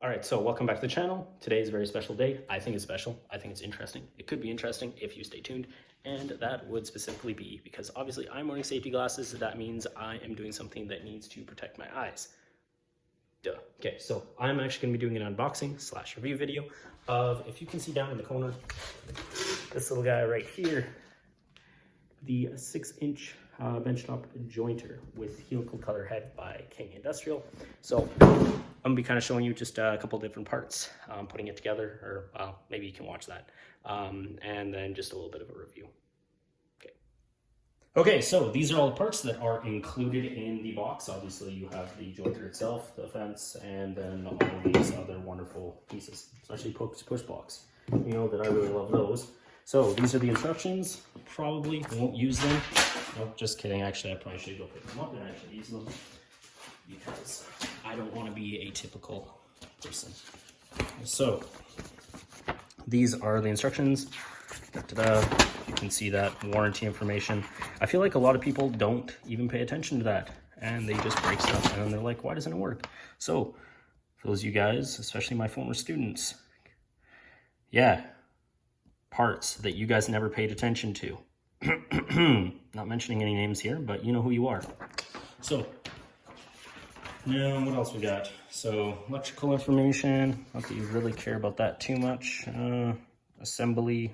All right, so welcome back to the channel. Today is a very special day. I think it's special. I think it's interesting. It could be interesting if you stay tuned. And that would specifically be because obviously I'm wearing safety glasses. That means I am doing something that needs to protect my eyes. Duh. Okay, so I'm actually gonna be doing an unboxing / review video of, if you can see down in the corner, this little guy right here, the 6-inch Benchtop jointer with helical color head by King Industrial. So I'm gonna be kind of showing you just a couple different parts, putting it together, or maybe you can watch that, and then just a little bit of a review. Okay, so these are all the parts that are included in the box. Obviously, you have the jointer itself, the fence, and then all of these other wonderful pieces, especially push blocks. You know that I really love those. So these are the instructions. Probably won't use them. Nope, just kidding. Actually, I probably should go pick them up and actually use them because I don't want to be a typical person. So these are the instructions. Ta-da. You can see that warranty information. I feel like a lot of people don't even pay attention to that and they just break stuff and then they're like, why doesn't it work? So for those of you guys, especially my former students, yeah, parts that you guys never paid attention to. Not mentioning any names here, but you know who you are. So now what else we got? So electrical information, not that you really care about that too much. Assembly,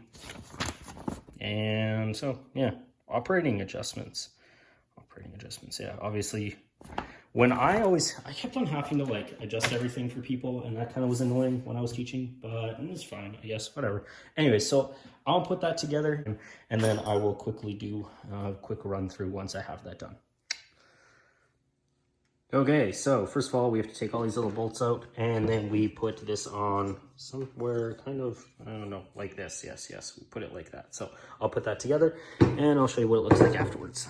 and so yeah, operating adjustments, yeah. Obviously when I kept on having to like adjust everything for people, and that kind of was annoying when I was teaching, but it was fine, I guess, whatever. Anyway, so I'll put that together and then I will quickly do a quick run through once I have that done. Okay, so first of all, we have to take all these little bolts out, and then we put this on somewhere kind of, I don't know, like this. Yes, we put it like that. So I'll put that together, and I'll show you what it looks like afterwards.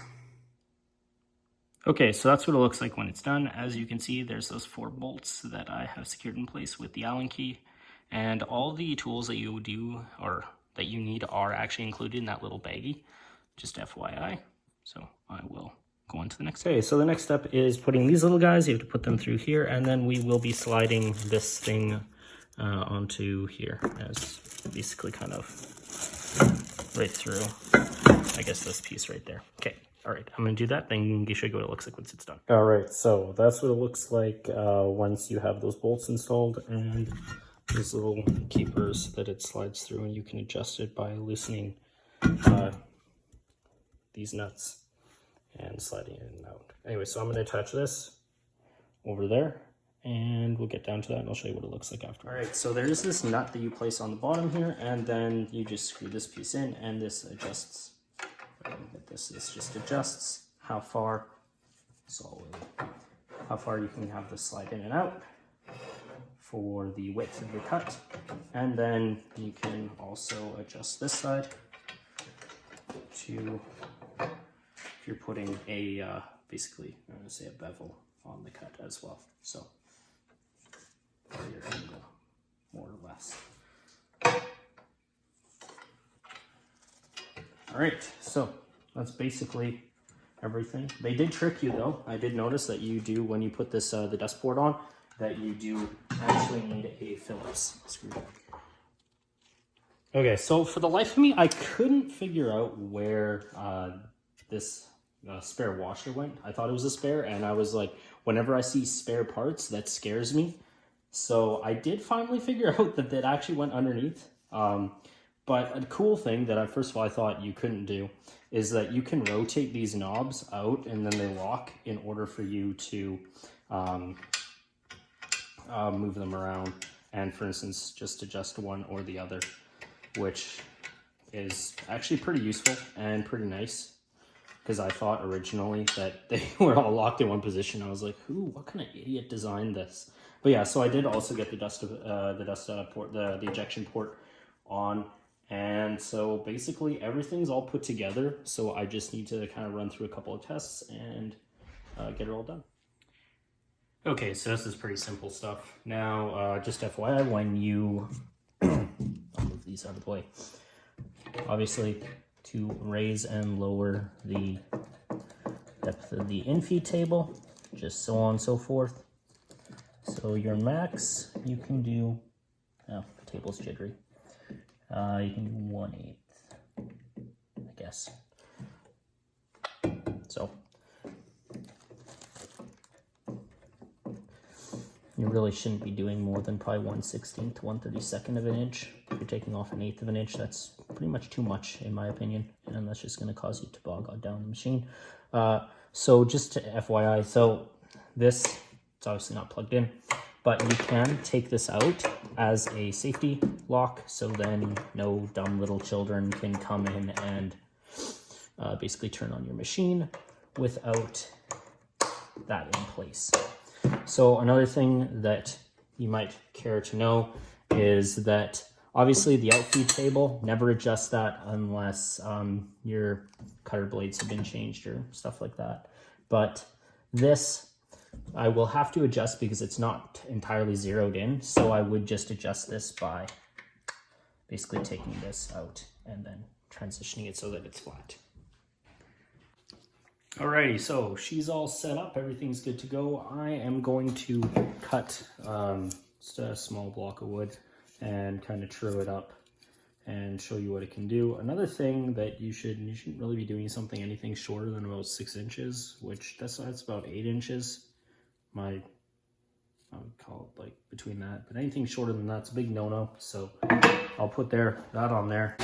Okay, so that's what it looks like when it's done. As you can see, there's those 4 bolts that I have secured in place with the Allen key, and all the tools that you do, or that you need, are actually included in that little baggie, just FYI. So I will go on to the next step. Okay, so the next step is putting these little guys. You have to put them through here, and then we will be sliding this thing onto here, as basically kind of right through, I guess, this piece right there. Okay, all right, I'm gonna do that, then you show you what it looks like once it's done. All right, so that's what it looks like once you have those bolts installed, and these little keepers that it slides through, and you can adjust it by loosening these nuts and sliding in and out. Anyway, so I'm going to attach this over there, and we'll get down to that, and I'll show you what it looks like after. All right, so there is this nut that you place on the bottom here, and then you just screw this piece in, and this adjusts. This just adjusts how far you can have this slide in and out for the width of the cut, and then you can also adjust this side to, if you're putting a, basically, I'm going to say a bevel on the cut as well. So, for your angle, more or less. All right, so that's basically everything. They did trick you though. I did notice that you do, when you put this, the dust board on, that you do actually need a Phillips screw. Okay, so for the life of me, I couldn't figure out where this spare washer went. I thought it was a spare, and I was like, whenever I see spare parts, that scares me. So I did finally figure out that it actually went underneath. But a cool thing that first of all I thought you couldn't do is that you can rotate these knobs out, and then they lock in order for you to move them around, and for instance just adjust one or the other, which is actually pretty useful and pretty nice, because I thought originally that they were all locked in one position. I was like, what kind of idiot designed this? But yeah, so I did also get the ejection port on, and so basically everything's all put together. So I just need to kind of run through a couple of tests and get it all done. Okay, so this is pretty simple stuff. Now, just FYI, when you I'll move these out of the way. Obviously, to raise and lower the depth of the infeed table, just so on and so forth. So your max, you can do, oh, the table's jittery. You can do 1/8, I guess. So you really shouldn't be doing more than probably 1/16 to 1/32 of an inch. If you're taking off 1/8 of an inch, that's pretty much too much in my opinion, and that's just going to cause you to bog down the machine. So just to FYI, so this, it's obviously not plugged in, but you can take this out as a safety lock, so then no dumb little children can come in and basically turn on your machine without that in place. So another thing that you might care to know is that obviously the outfeed table, never adjust that unless your cutter blades have been changed or stuff like that. But this, I will have to adjust because it's not entirely zeroed in. So I would just adjust this by basically taking this out and then transitioning it so that it's flat. Alrighty, so she's all set up, everything's good to go. I am going to cut just a small block of wood and kind of true it up and show you what it can do. Another thing that you shouldn't really be doing anything shorter than about 6 inches, which that's about 8 inches. I would call it like between that, but anything shorter than that's a big no-no. So I'll put that on there.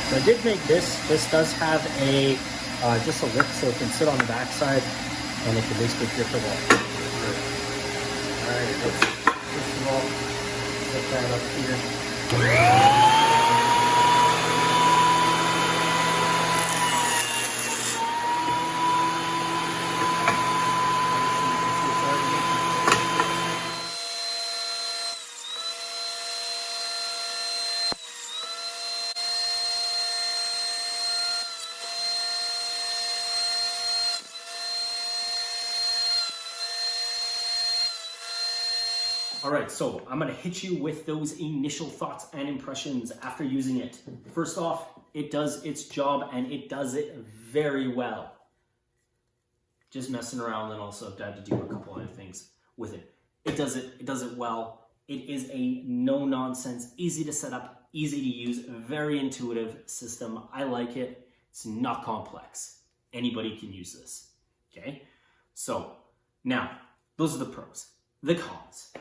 So I did make this. This does have a just a lip so it can sit on the backside and it can basically grip the wall. Alright, let's first of all put that up here. All right, so I'm gonna hit you with those initial thoughts and impressions after using it. First off, it does its job and it does it very well. Just messing around and also I've had to do a couple other things with it. It does it well. It is a no-nonsense, easy to set up, easy to use, very intuitive system. I like it. It's not complex. Anybody can use this, okay? So now, those are the pros. The cons.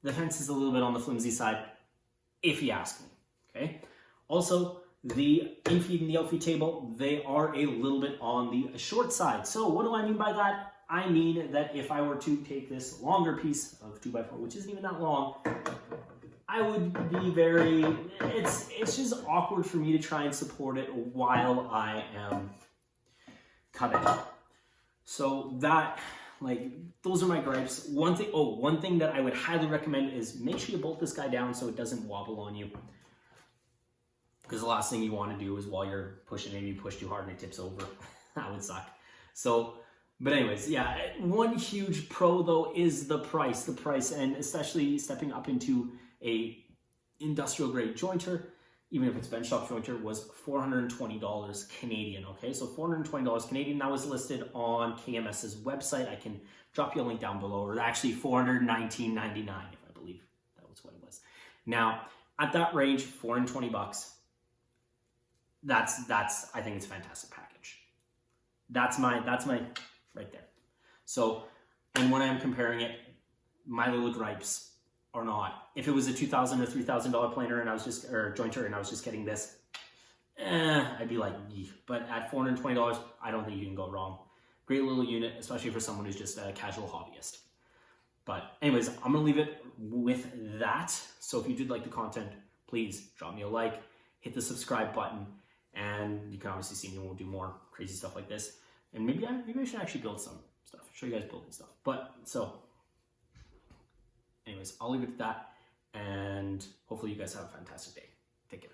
The fence is a little bit on the flimsy side, if you ask me, okay? Also, the infeed and the outfeed table, they are a little bit on the short side. So what do I mean by that? I mean that if I were to take this longer piece of 2x4, which isn't even that long, I would be very, it's just awkward for me to try and support it while I am cutting. So that, like, those are my gripes. One thing that I would highly recommend is make sure you bolt this guy down so it doesn't wobble on you. Because the last thing you want to do is while you're pushing it, you push too hard and it tips over. That would suck. So, but anyways, yeah, one huge pro though is the price. And especially stepping up into a industrial grade jointer, even if it's Benchtop jointer, was $420 Canadian, okay? So $420 Canadian, that was listed on KMS's website. I can drop you a link down below, or actually $419.99, if I believe that was what it was. Now, at that range, $420, that's I think it's a fantastic package. That's my right there. So, and when I'm comparing it, my little gripes or not. If it was a $2,000 or $3,000 planer and I was just, or jointer and I was just getting this, I'd be like, Yee. But at $420, I don't think you can go wrong. Great little unit, especially for someone who's just a casual hobbyist. But anyways, I'm gonna leave it with that. So if you did like the content, please drop me a like, hit the subscribe button, and you can obviously see me when we'll do more crazy stuff like this. And maybe I should actually build some stuff, show you guys building stuff. But so, anyways, I'll leave it at that, and hopefully you guys have a fantastic day. Take care.